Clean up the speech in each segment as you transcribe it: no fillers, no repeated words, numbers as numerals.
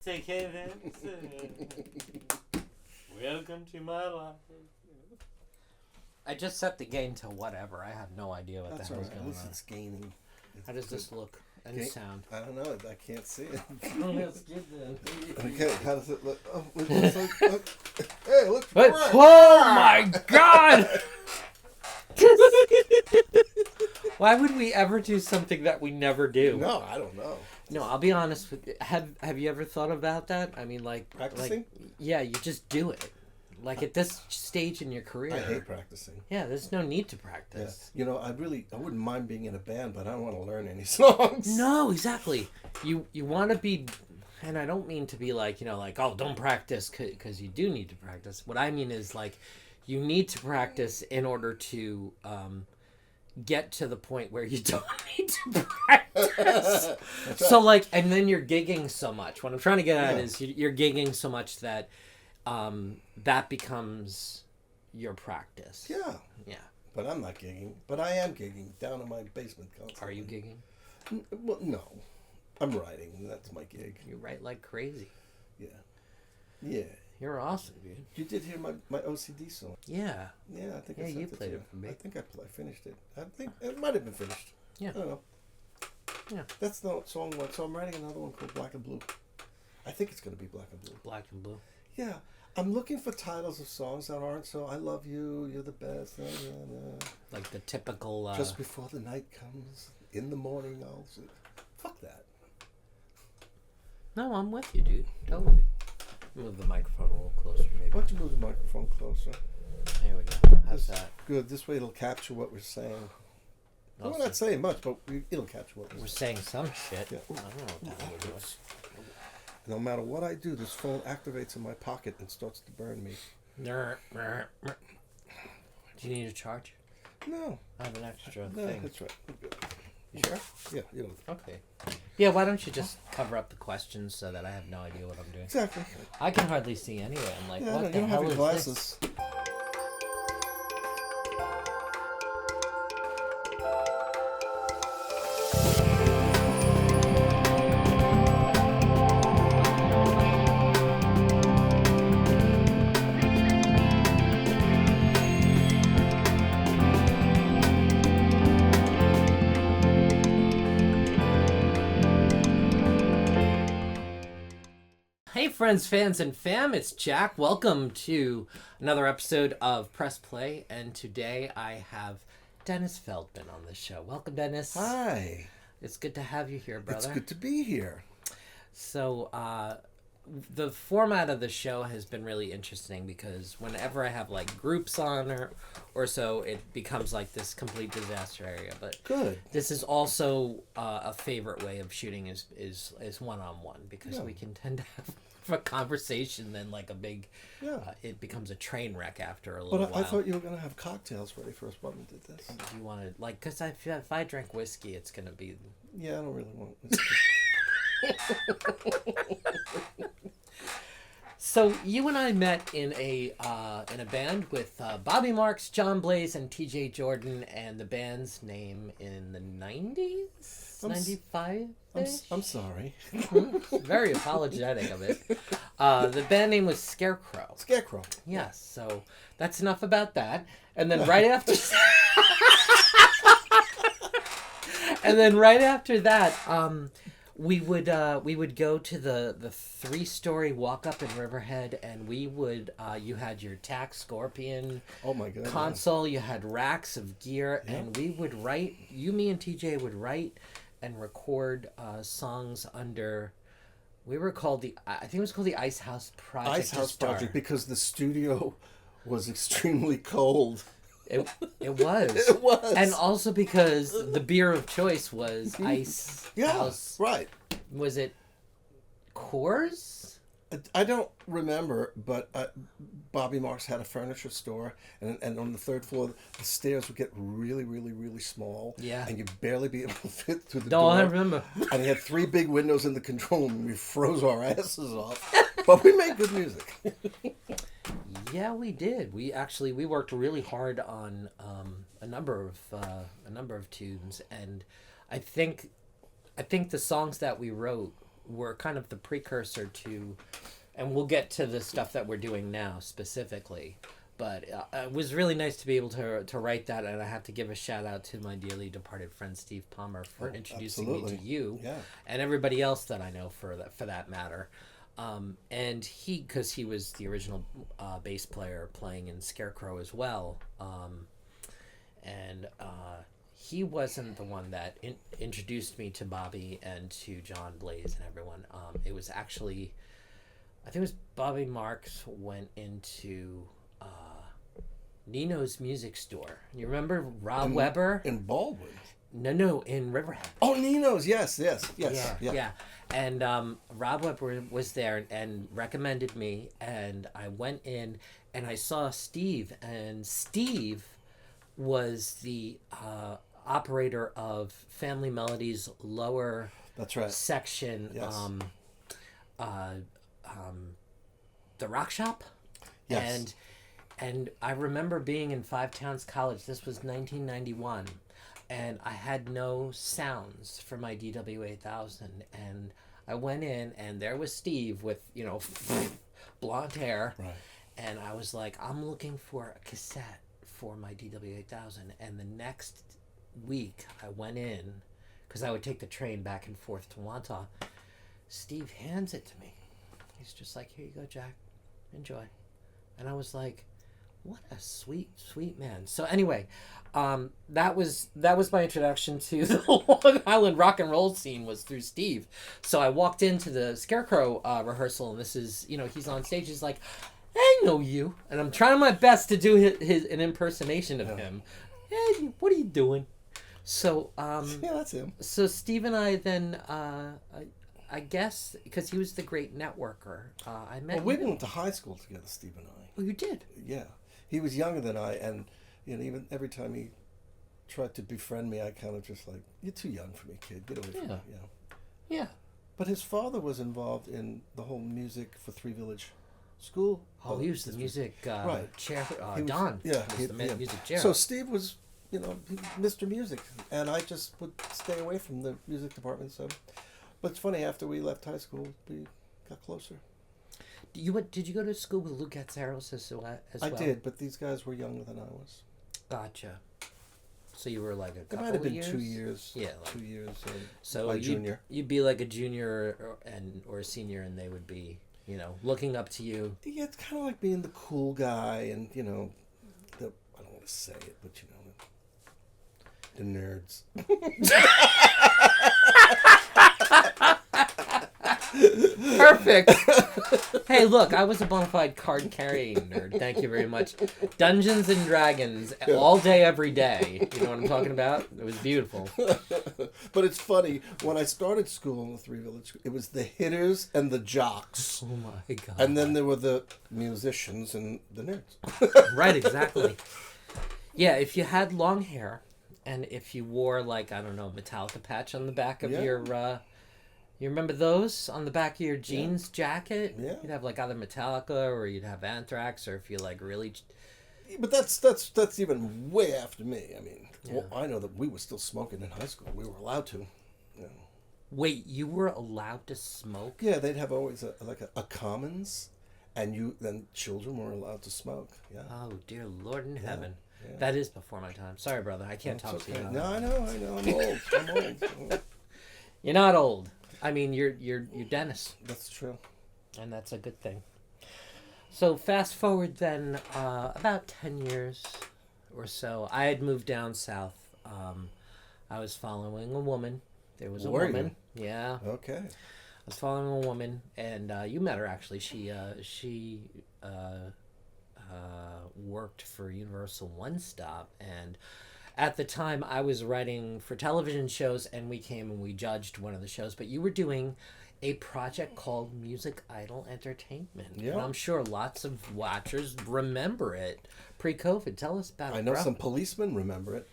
Take heaven. Welcome to my life. I just set the gain to whatever. I have no idea what That's the all hell's right. At going least on. it's gaining. How does this look and sound? I don't know. I can't see it. Let's get the... Okay, how does it look? Oh, it looks like, look. Hey, look. What? Right. Oh my god! Why would we ever do something that we never do? No, I don't know. No, I'll be honest with you. Have you ever thought about that? I mean, like... Practicing? Yeah, you just do it. Like, at this stage in your career... I hate practicing. Yeah, there's no need to practice. Yeah. You know, I wouldn't mind being in a band, but I don't want to learn any songs. No, exactly. You want to be... And I don't mean to be like, oh, don't practice because you do need to practice. What I mean is, like, you need to practice in order to... get to the point where you don't need to practice. So like, and then you're gigging so much. What I'm trying to get at is you're gigging so much that that becomes your practice. Yeah. Yeah. But I'm not gigging. But I am gigging down in my basement constantly. Are you gigging? Well, no. I'm writing. That's my gig. You write like crazy. Yeah. Yeah. You're awesome, dude. You did hear my OCD song. Yeah. Yeah, I think I you sent played to it for me. I think I finished it. I think it might have been finished. Yeah. I don't know. Yeah. That's the song one. So I'm writing another one called Black and Blue. I think it's going to be Black and Blue. Black and Blue. Yeah. I'm looking for titles of songs that aren't so I love you, you're the best. Like the typical... Just before the night comes, in the morning I'll see. Fuck that. No, I'm with you, dude. Totally. Move the microphone a little closer, maybe. Why don't you move the microphone closer? There we go. How's that? Good. This way it'll capture what we're saying. Also, We're not saying much, but it'll capture what we're saying some shit. Yeah. I don't know what the hell we're doing. No matter what I do, this phone activates in my pocket and starts to burn me. Do you need a charge? No. I have an extra No, thing. that's right. We're good. You sure? Yeah, you know. Okay. Yeah, why don't you just cover up the questions so that I have no idea what I'm doing? Exactly. I can hardly see anyway. I'm like, Yeah, what no, the you don't hell have your is glasses. this? Hey friends, fans, and fam, it's Jack. Welcome to another episode of Press Play, and today I have Dennis Feldman on the show. Welcome, Dennis. Hi. It's good to have you here, brother. It's good to be here. So, the format of the show has been really interesting because whenever I have like groups on or so, it becomes like this complete disaster area. But Good. this is also a favorite way of shooting is one-on-one because we can tend to have a conversation then like a big it becomes a train wreck after a little But while. I thought you were going to have cocktails ready for us when we did this. You want to like because if I drink whiskey, it's gonna be Yeah, I don't really want So you and I met in a band with Bobby Marks, John Blaze, and T.J. Jordan, and the band's name in the 90s, 95. I'm sorry. Very apologetic of it. The band name was Scarecrow. Scarecrow. Yes, so that's enough about that. And then right after, we would go to the 3-story walk up in Riverhead, and we would you had your TAC Scorpion Oh my God. console, you had racks of gear, and we would write. Me and TJ would write and record songs under. We were called I think it was called the Ice House Project. Ice House to start. Project because the studio was extremely cold. It was. It was. And also because the beer of choice was Ice House. Right. Was it Coors? I don't remember, but Bobby Marks had a furniture store, and on the third floor, the stairs would get really, really, really small. Yeah. And you'd barely be able to fit through the No, door. I remember. And he had 3 big windows in the control room, and we froze our asses off. But we made good music. Yeah, we did. We worked really hard on a number of tunes, and I think the songs that we wrote were kind of the precursor to, and we'll get to the stuff that we're doing now specifically. But it was really nice to be able to write that, and I have to give a shout out to my dearly departed friend Steve Palmer for introducing me to you, and everybody else that I know for that matter. And because he was the original bass player playing in Scarecrow as well, and he wasn't the one that introduced me to Bobby and to John Blaze and everyone. It was actually, I think it was Bobby Marks went into Nino's music store. You remember Rob Weber? In Baldwin? No, in Riverhead. Oh, Nino's, yes. Yeah. And Rob Weber was there and recommended me, and I went in and I saw Steve, and Steve was the operator of Family Melody's lower That's right. section, Yes. the Rock Shop. Yes. And I remember being in Five Towns College. This was 1991. And I had no sounds for my DW8000. And I went in, and there was Steve with, blonde hair. Right. And I was like, I'm looking for a cassette for my DW8000. And the next week, I went in, because I would take the train back and forth to Wantagh. Steve hands it to me. He's just like, here you go, Jack. Enjoy. And I was like, what a sweet, sweet man. So anyway, that was my introduction to the Long Island rock and roll scene, was through Steve. So I walked into the Scarecrow rehearsal, and this is, he's on stage. He's like, I know you. And I'm trying my best to do an impersonation of him. Hey, what are you doing? So yeah, that's him. So Steve and I then, I guess, because he was the great networker, I met. Well, we went to high school together, Steve and I. Oh, you did? Yeah, he was younger than I, and even every time he tried to befriend me, I kind of just like, you're too young for me, kid. Get away from me. Yeah. But his father was involved in the whole music for Three Village School. Oh, he was the music right. chair. He was, Don. Yeah, was the music chair. So Steve was, Mr. Music, and I just would stay away from the music department. So, but it's funny, after we left high school, we got closer. Did you go to school with Lou Katsaros as well? I did, but these guys were younger than I was. Gotcha. So you were like a couple It might have been years? 2 years. Yeah. 2 years. So my junior. You'd be like a junior or a senior, and they would be, looking up to you. Yeah, it's kind of like being the cool guy, and I don't want to say it, but the nerds. Perfect. Hey, look, I was a bona fide card carrying nerd. Thank you very much. Dungeons and Dragons all day, every day. You know what I'm talking about? It was beautiful. But it's funny, when I started school in the Three Village, it was the hitters and the jocks. Oh my God. And then there were the musicians and the nerds. Right, exactly. Yeah, if you had long hair, and if you wore, like, I don't know, Metallica patch on the back of your, you remember those on the back of your jeans jacket? Yeah. You'd have, like, either Metallica or you'd have Anthrax, or if you, like, really... But that's even way after me. I mean, well, I know that we were still smoking in high school. We were allowed to. Wait, you were allowed to smoke? Yeah, they'd have always a commons, and then children were allowed to smoke. Yeah. Oh, dear Lord in heaven. Yeah. That is before my time. Sorry, brother. I can't talk to you. No, I know. I'm old. You're not old. I mean, you're Dennis. That's true. And that's a good thing. So fast forward then about 10 years or so. I had moved down south. I was following a woman. There was a woman. You? Yeah. Okay. I was following a woman, and you met her actually. She worked for Universal One Stop, and at the time I was writing for television shows, and we came and we judged one of the shows. But you were doing a project called Music Idol Entertainment. Yeah. And I'm sure lots of watchers remember it pre-COVID. Tell us about it. I know some policemen remember it.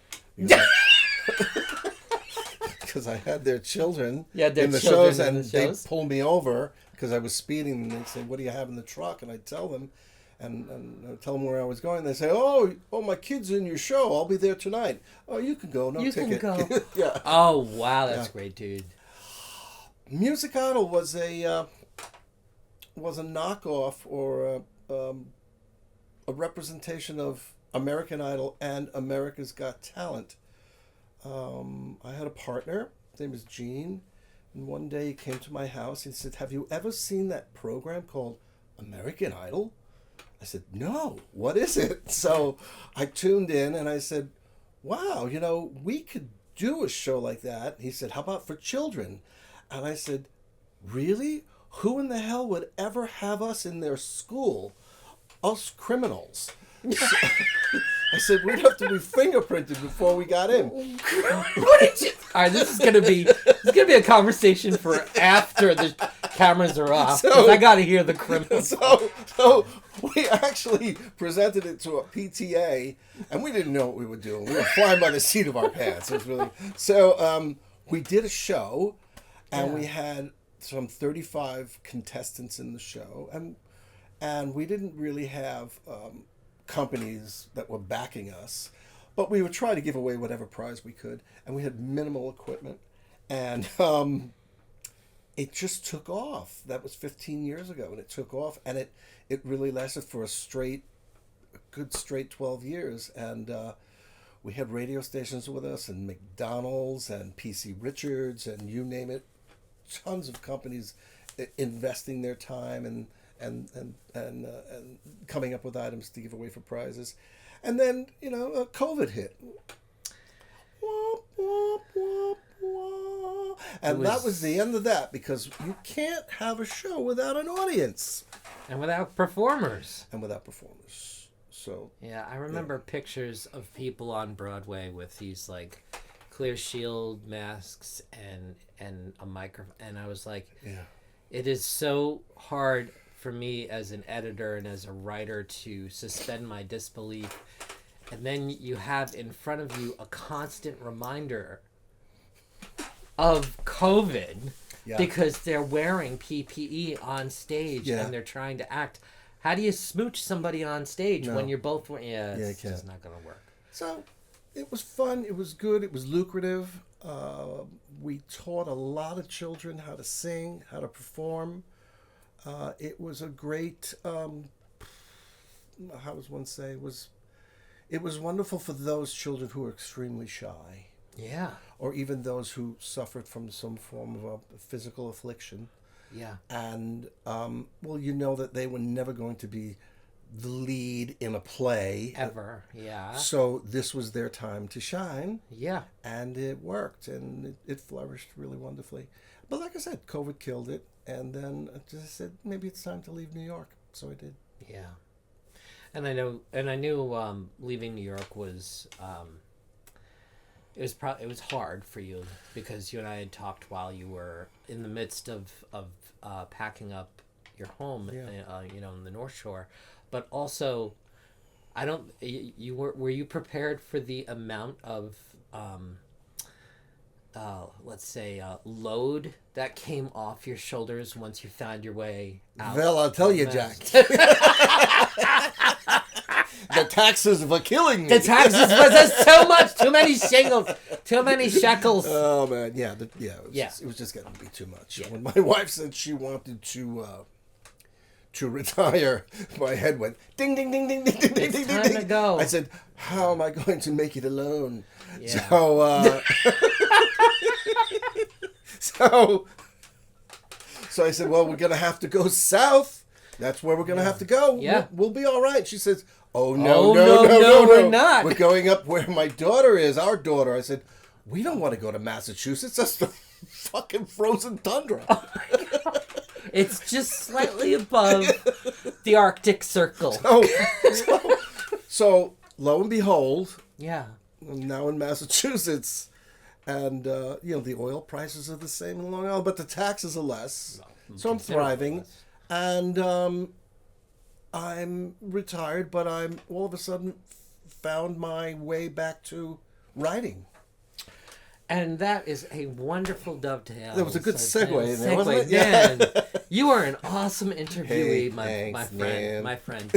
Because I had their children in the shows, and they pulled me over because I was speeding, and they'd say, "What do you have in the truck?" And I'd tell them, and I'd tell them where I was going. They say, "Oh, my kid's in your show. I'll be there tonight." "Oh, you can go. No ticket." You can go. Yeah. Oh, wow. That's great, dude. Music Idol was a knockoff or a representation of American Idol and America's Got Talent. I had a partner. His name was Gene. And one day he came to my house. He said, "Have you ever seen that program called American Idol?" I said, "No. What is it?" So I tuned in and I said, "Wow, we could do a show like that." He said, "How about for children?" And I said, "Really? Who in the hell would ever have us in their school? Us criminals." I said, "We'd have to be fingerprinted before we got in." What did you? All right, this is gonna be a conversation for after the cameras are off. So, I got to hear the criminals. So we actually presented it to a PTA, and we didn't know what we were doing. We were flying by the seat of our pants. It was really so. We did a show, and we had some 35 contestants in the show, and we didn't really have companies that were backing us, but we would try to give away whatever prize we could, and we had minimal equipment, and it just took off. That was 15 years ago, and it took off, and it really lasted for a good straight 12 years, and we had radio stations with us, and McDonald's, and PC Richards, and you name it, tons of companies investing their time and coming up with items to give away for prizes. And then, COVID hit. And that was the end of that, because you can't have a show without an audience. And without performers. So yeah, I remember pictures of people on Broadway with these like clear shield masks and a microphone, and I was like, it is so hard for me as an editor and as a writer to suspend my disbelief, and then you have in front of you a constant reminder of COVID because they're wearing PPE on stage and they're trying to act. How do you smooch somebody on stage when you're both wearing? It's just not going to work. So it was fun. It was good. It was lucrative. We taught a lot of children how to sing, how to perform. It was a great, how does one say, it was wonderful for those children who are extremely shy. Yeah. Or even those who suffered from some form of a physical affliction. Yeah. And, that they were never going to be the lead in a play. Ever, yeah. So this was their time to shine. Yeah. And it worked, and it flourished really wonderfully. But like I said, COVID killed it. And then I just said, maybe it's time to leave New York. So I did. Yeah. And I knew leaving New York was it was hard for you, because you and I had talked while you were in the midst of packing up your home, in the North Shore, but also, were you prepared for the amount of let's say load that came off your shoulders once you found your way out? Well, I'll tell you, Jack. The taxes were killing me. The taxes was so much. Too many shingles. Too many shekels. Oh man, it was just getting to be too much. Yeah. When my wife said she wanted to retire, my head went ding ding ding ding ding ding ding ding ding. Time to go. I said, "How am I going to make it alone?" Yeah. So I said, "Well, we're gonna have to go south. That's where we're gonna have to go. Yeah. We'll be all right." She says, no, we're not. We're going up where my daughter is, our daughter." I said, "We don't want to go to Massachusetts. That's the fucking frozen tundra." It's just slightly above the Arctic Circle. So lo and behold, I'm now in Massachusetts, and the oil prices are the same in Long Island, but the taxes are less. So I'm thriving, and I'm retired, but I'm all of a sudden found my way back to writing. And that is a wonderful dovetail. That was a good segue in there, wasn't it? Man, you are an awesome interviewee, my friend.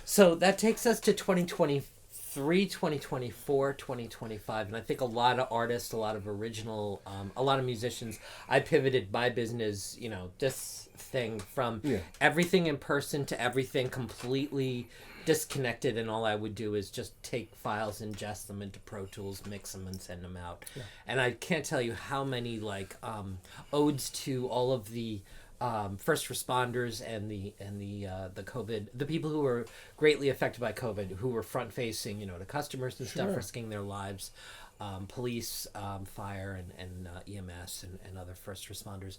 So that takes us to 2023. 2023, 2024, 2025, and I think a lot of artists, a lot of original, a lot of musicians, I pivoted my business, this thing from everything in person to everything completely disconnected, and all I would do is just take files, ingest them into Pro Tools, mix them, and send them out. Yeah. And I can't tell you how many odes to all of the first responders and the COVID, the people who were greatly affected by COVID, who were front facing, to customers and stuff, risking their lives, police, fire, and EMS and other first responders.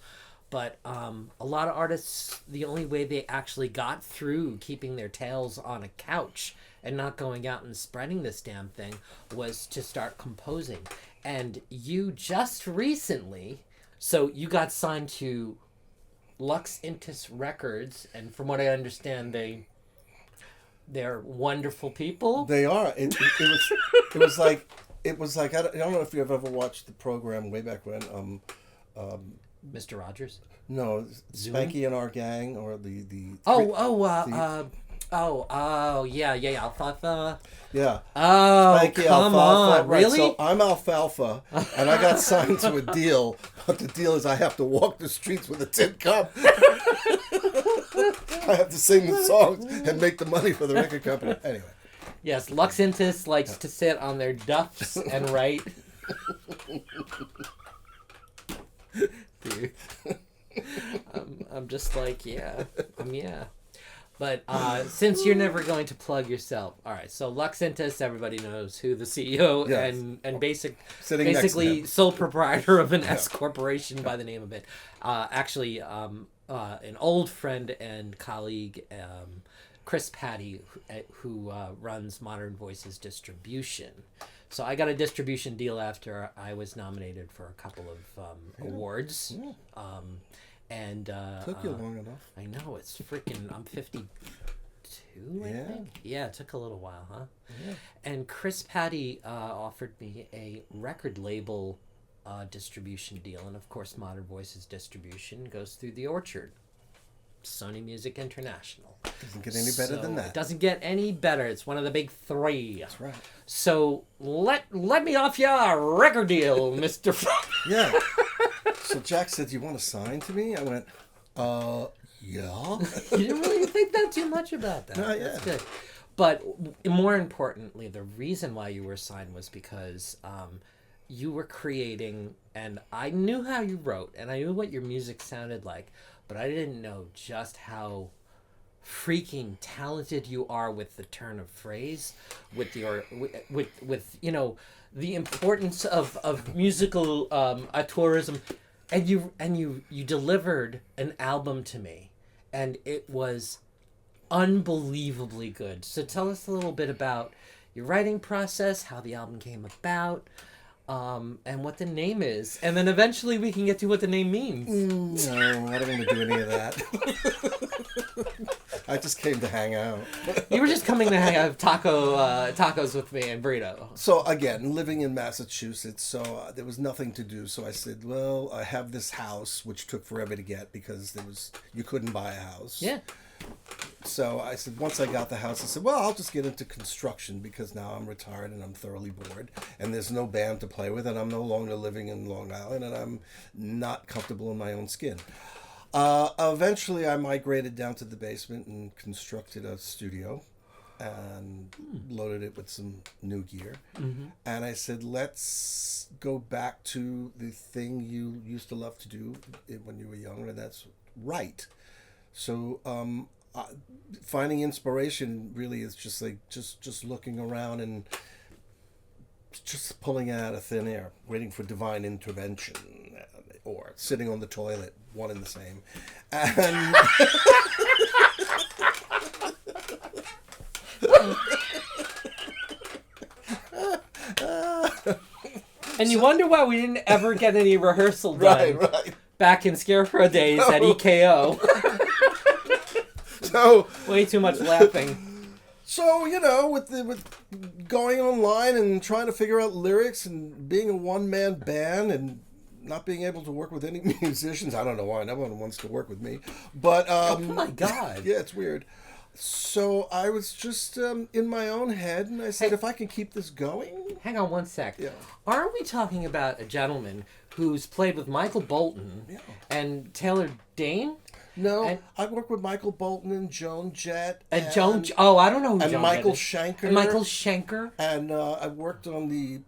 But a lot of artists, the only way they actually got through keeping their tails on a couch and not going out and spreading this damn thing was to start composing. And you just recently, so you got signed to Lux Intus Records, and from what I understand, they're wonderful people. They are. It was like I don't know if you've ever watched the program way back when. Mr. Rogers? No, Spanky and Our Gang, or the yeah, Alfalfa. Yeah. Oh, Spanky, come Alfalfa. on, Right, really? so I'm Alfalfa, and I got signed to a deal, but the deal is I have to walk the streets with a tin cup. I have to sing the songs and make the money for the record company. Anyway. Yes, Lux Intus likes to sit on their duffs and write. Dude. I'm just like, yeah. But since you're never going to plug yourself, all right. So Lux Intus, everybody knows who the CEO and basically sole proprietor of an S corporation by the name of it. Actually, an old friend and colleague, Chris Patty, who runs Modern Voices Distribution. So I got a distribution deal after I was nominated for a couple of awards. Yeah. Took you long enough. I know, it's freaking, I'm 52, I think. Yeah, it took a little while, huh? Yeah. And Chris Patty offered me a record label distribution deal. And of course, Modern Voices Distribution goes through the Orchard. Sony Music International. Doesn't get any better than that. It doesn't get any better. It's one of the big three. That's right. So let me off your record deal, Mr. Yeah. So Jack said, "You want to sign to me?" I went, yeah. You didn't really think that too much about that. Yeah. That's good. But more importantly, the reason why you were signed was because you were creating, and I knew how you wrote, and I knew what your music sounded like, but I didn't know just how freaking talented you are with the turn of phrase, with your with the importance of musical tourism, and you delivered an album to me, and it was unbelievably good. So tell us a little bit about your writing process, how the album came about, and what the name is, and then eventually we can get to what the name means. No, I don't want to do any of that. I just came to hang out. You were just coming to hang out, have tacos with me and burrito. So again, living in Massachusetts, so there was nothing to do. So I said, well, I have this house, which took forever to get because you couldn't buy a house. Yeah. So I said, once I got the house, I said, well, I'll just get into construction because now I'm retired and I'm thoroughly bored and there's no band to play with and I'm no longer living in Long Island and I'm not comfortable in my own skin. Eventually, I migrated down to the basement and constructed a studio and loaded it with some new gear. Mm-hmm. And I said, let's go back to the thing you used to love to do when you were younger, and that's write. So finding inspiration really is just like just looking around and just pulling it out of thin air, waiting for divine intervention, or sitting on the toilet, one and the same. And and you wonder why we didn't ever get any rehearsal done right. back in Scarecrow days at EKO. So way too much laughing. So, with going online and trying to figure out lyrics and being a one-man band and not being able to work with any musicians, I don't know why. No one wants to work with me. But oh my God. Yeah, it's weird. So I was just in my own head, and I said, if I can keep this going. Hang on one sec. Yeah. Aren't we talking about a gentleman who's played with Michael Bolton and Taylor Dane? No, I worked with Michael Bolton and Joan Jett. I don't know who and Joan Michael Jett is. Schenker. And Michael Schenker. And I worked on the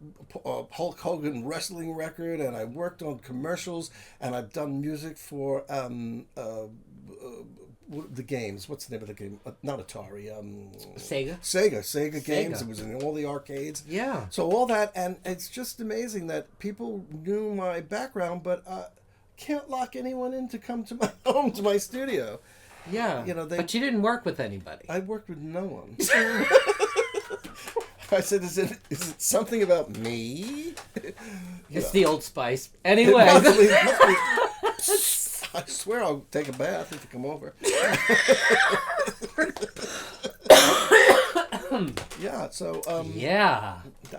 Hulk Hogan wrestling record, and I worked on commercials, and I've done music for the games. What's the name of the game? Not Atari. Sega games. It was in all the arcades. Yeah. So all that, and it's just amazing that people knew my background, but can't lock anyone in to come to my home, to my studio. Yeah. But you didn't work with anybody. I worked with no one. I said, is it something about me? It's the Old Spice. Anyway. I swear I'll take a bath if you come over. Yeah, so...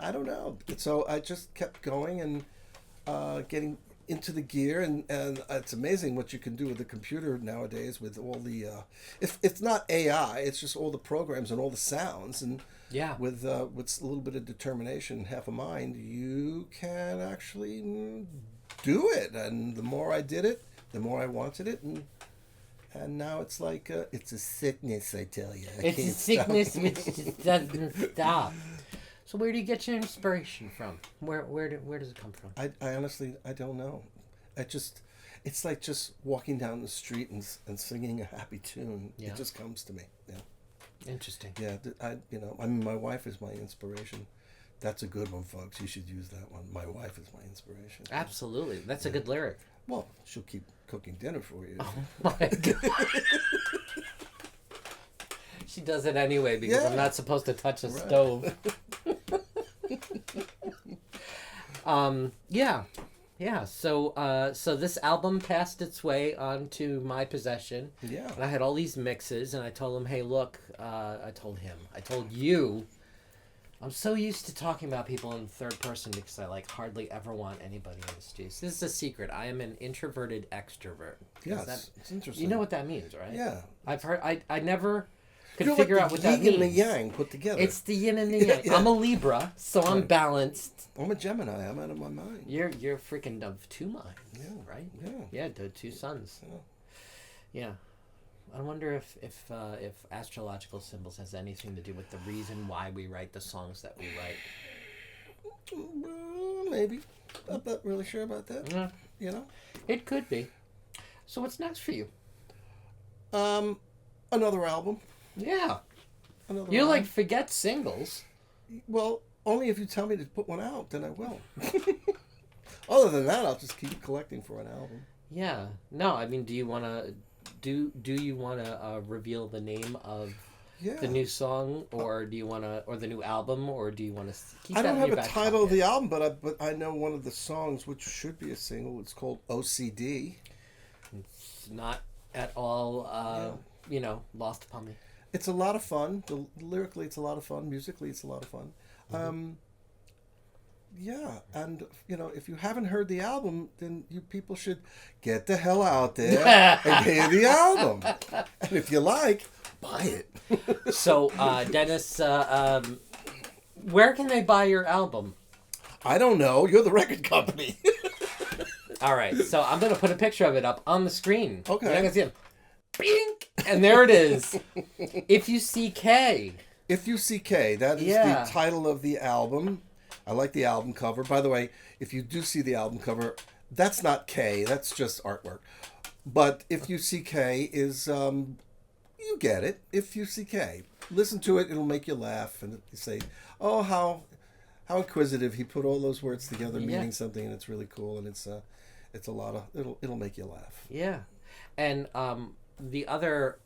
I don't know. So I just kept going and getting into the gear, and it's amazing what you can do with the computer nowadays with all the... it's not AI, it's just all the programs and all the sounds, and with a little bit of determination, half a mind, you can actually do it. And the more I did it, the more I wanted it, and now it's like it's a sickness, I tell you. It's a sickness which doesn't stop. So where do you get your inspiration from? Where does it come from? I honestly don't know. It's like just walking down the street and singing a happy tune. Yeah. It just comes to me. Yeah. Interesting. Yeah, my wife is my inspiration. That's a good one, folks. You should use that one. My wife is my inspiration. Absolutely. That's a good lyric. Well, she'll keep cooking dinner for you. Oh my God. She does it anyway because I'm not supposed to touch a stove. So this album passed its way onto my possession. Yeah. And I had all these mixes, and I told him, hey, look, I told you, I'm so used to talking about people in third person because I hardly ever want anybody in the studio. So this is a secret. I am an introverted extrovert. Yes, it's interesting. You know what that means, right? Yeah. I've heard. I never could figure out what that means. The yin and the yang put together. It's the yin and the yang. Yeah. I'm a Libra, so I'm balanced. I'm a Gemini. I'm out of my mind. You're freaking of two minds. Yeah. Right. Yeah. Yeah. Two suns. Yeah. I wonder if astrological symbols has anything to do with the reason why we write the songs that we write. Maybe. I'm not really sure about that. It could be. So what's next for you? Another album. Yeah. You album. Forget singles. Well, only if you tell me to put one out, then I will. Other than that, I'll just keep collecting for an album. Yeah. No, I mean, do you want to... Do you want to reveal the name of the new song, or do you want to, or the new album, or do you want to keep that in your back pocket? I don't have a title of the album, but I know one of the songs, which should be a single. It's called OCD. It's not at all, lost upon me. It's a lot of fun. Lyrically, it's a lot of fun. Musically, it's a lot of fun. Mm-hmm. And if you haven't heard the album, then you people should get the hell out there and hear the album. And if you like, buy it. So, Dennis, where can they buy your album? I don't know. You're the record company. All right. So I'm going to put a picture of it up on the screen. Okay. You're not going to see it. Bink! And there it is. If You See K. If You See K. That is the title of the album. I like the album cover. By the way, if you do see the album cover, that's not K. That's just artwork. But If You See K is, you get it. If You See K. Listen to it. It'll make you laugh. And you say, oh, how inquisitive. He put all those words together meaning something, and it's really cool. And it's a lot of, it'll make you laugh. Yeah. And the other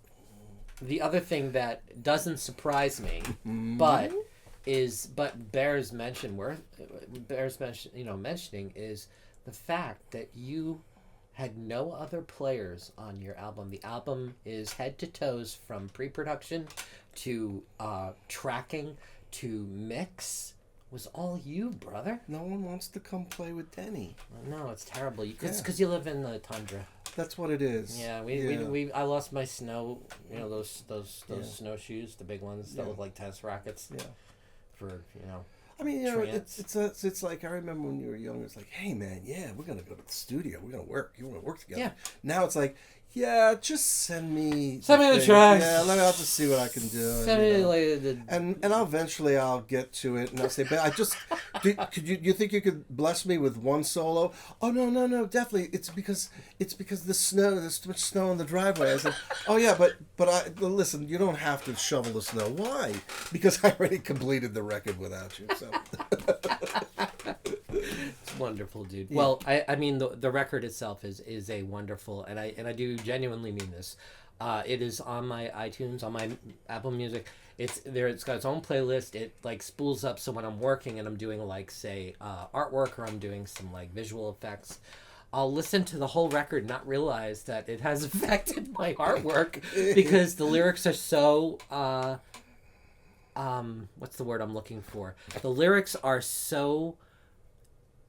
thing that doesn't surprise me, but bears mentioning is the fact that you had no other players on your album. The album is head to toes from pre-production to tracking to mix. was all you, brother. No one wants to come play with Denny. No, it's terrible. It's because you live in the tundra. That's what it is. Yeah, I lost my snow. You know those snowshoes, the big ones that look like tennis rackets. Yeah. For I mean, it's like I remember when you were young. It's like, hey man, we're gonna go to the studio. We're gonna work. You want to work together? Yeah. Now it's like, just send me the tracks. Yeah, let me have to see what I can do. Send me and eventually I'll get to it, and I'll say, but I just you think you could bless me with one solo? Oh no, definitely. It's because the snow. There's too much snow on the driveway. I said, oh yeah, but listen, you don't have to shovel the snow. Why? Because I already completed the record without you. So. It's wonderful, dude. Yeah. Well, I mean the record itself is a wonderful, and I do genuinely mean this. It is on my iTunes, on my Apple Music. It's got its own playlist. It like spools up, so when I'm working and I'm doing like say artwork or I'm doing some like visual effects, I'll listen to the whole record and not realize that it has affected my artwork because the lyrics are so what's the word I'm looking for? The lyrics are so.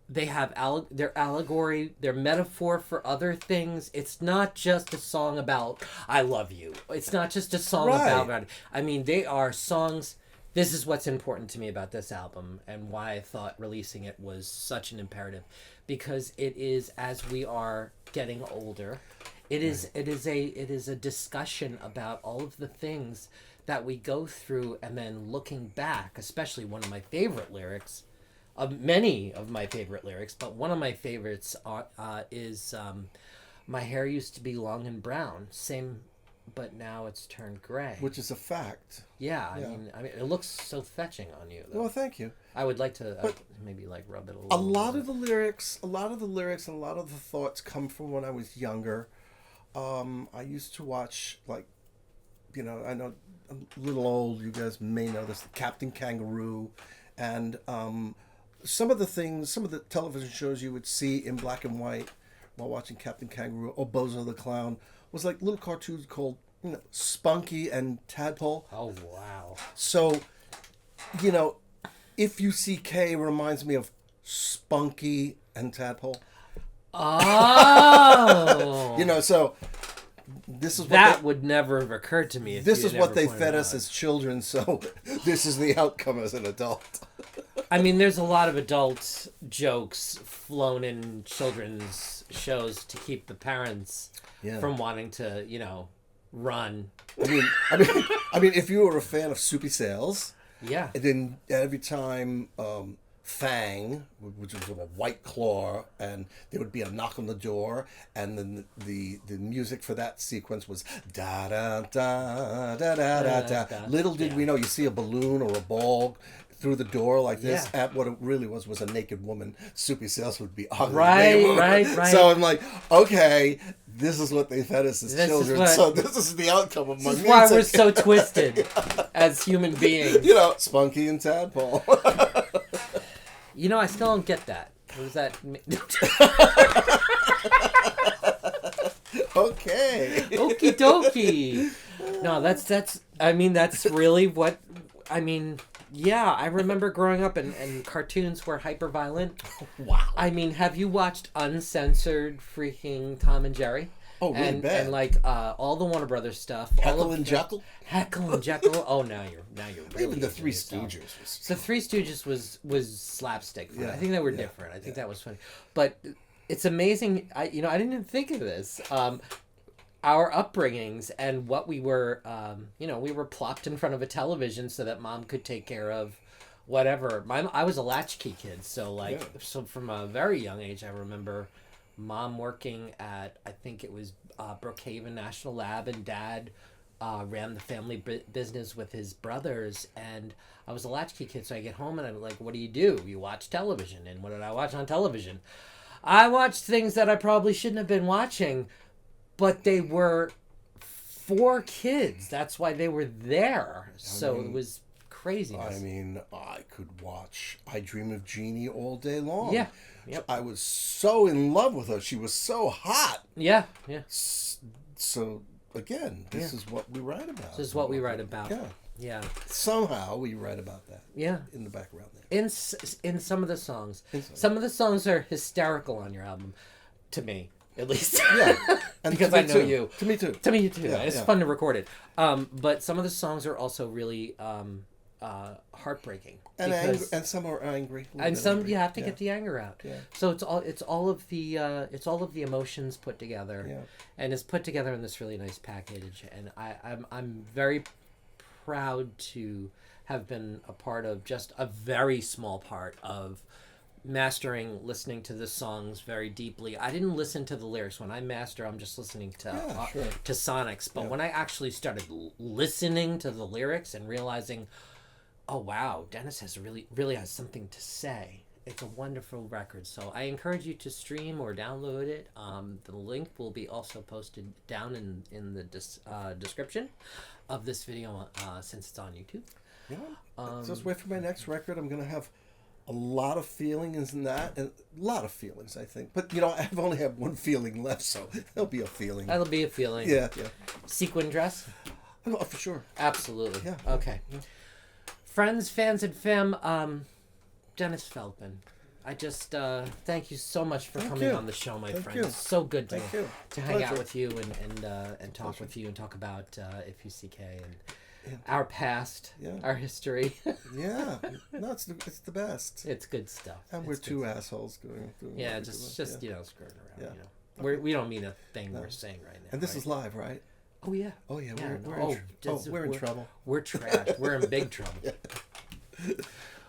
They have their allegory, their metaphor for other things. It's not just a song about I love you. It's not just a song about. I mean, they are songs. This is what's important to me about this album and why I thought releasing it was such an imperative, because it is, as we are getting older, it is a discussion about all of the things that we go through, and then looking back, especially one of my favorite lyrics. Many of my favorite lyrics, but one of my favorites is my hair used to be long and brown, same, but now it's turned gray. Which is a fact. Yeah, I mean, it looks so fetching on you, though. Well, thank you. I would like to maybe like rub it a little. A lot of the lyrics, and a lot of the thoughts come from when I was younger. I used to watch I know I'm a little old. You guys may know this, Captain Kangaroo, and some of the television shows you would see in black and white while watching Captain Kangaroo or Bozo the Clown was like little cartoons called Spunky and Tadpole. Oh, wow. So, if you see K reminds me of Spunky and Tadpole. Oh. So this is that would never have occurred to me. This is what they fed us as children, so this is the outcome as an adult. I mean, there's a lot of adult jokes flown in children's shows to keep the parents from wanting to, run. I mean, if you were a fan of Soupy Sales, then every time Fang, which was a white claw, and there would be a knock on the door, and then the music for that sequence was da da da da da da da. Little did we know, you see a balloon or a ball through the door like this. At what it really was a naked woman. Soupy Sales would be ugly. Right. So I'm like, okay, this is what they fed us as children. So this is the outcome of my music. This is why we're so twisted as human beings. Spunky and Tadpole. I still don't get that. What does that mean? Okay. Okie dokie. No, that's really what, yeah, I remember growing up and cartoons were hyper violent. Wow. I mean, have you watched uncensored freaking Tom and Jerry? Oh, really bad. And all the Warner Brothers stuff. Heckle and Jekyll? Heckle and Jekyll. Oh, now you're really. Even the Three Stooges. The Three Stooges was slapstick. Yeah. I think they were different. I think that was funny. But it's amazing. I didn't even think of this. Our upbringings and what we were, we were plopped in front of a television so that mom could take care of whatever. I was a latchkey kid, so so from a very young age, I remember mom working at, I think it was Brookhaven National Lab, and dad ran the family business with his brothers, and I was a latchkey kid, so I get home and I'm like, what do? You watch television. And what did I watch on television? I watched things that I probably shouldn't have been watching, but they were for kids. That's why they were there. It was craziness. I could watch I Dream of Jeannie all day long. Yeah. Yep. I was so in love with her. She was so hot. Yeah. So again, this is what we write about. This is what we write about. Yeah. Yeah. Somehow we write about that. Yeah. In the background there. In some of the songs. Some of the songs are hysterical on your album, to me, at least. Yeah. And because I know you. To me too. To me too. Yeah, it's fun to record it. But some of the songs are also really heartbreaking. And some are angry. And some angry. You have to get the anger out. Yeah. So it's all of the emotions put together. Yeah. And it's put together in this really nice package. And I'm very proud to have been a part of just a very small part of mastering, listening to the songs very deeply. I didn't listen to the lyrics. When I master, I'm just listening to sonics. But when I actually started listening to the lyrics and realizing, oh wow, Dennis really has something to say. It's a wonderful record. So I encourage you to stream or download it. The link will be also posted down in the description of this video since it's on YouTube. Yeah. Just wait for my next record. I'm gonna have a lot of feelings in that, and a lot of feelings, I think. But I've only have one feeling left, so there'll be a feeling. That'll be a feeling. Yeah. Sequin dress. Oh, for sure. Absolutely. Yeah. Okay. Yeah. Friends, fans, and fam. Dennis Feldman. I just thank you so much for coming on the show, my friend. It's so good to hang out with you and talk with you and talk about FUCK and our past, our history. Yeah, no, it's the best. It's good stuff. And we're two assholes going through. Yeah, just screwing around. Yeah. We don't mean a thing we're saying right now. And this is live, right? Oh yeah. Oh yeah. We're in trouble. We're trashed. We're in big trouble.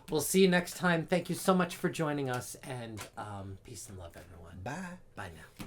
We'll see you next time. Thank you so much for joining us, and peace and love, everyone. Bye. Bye now.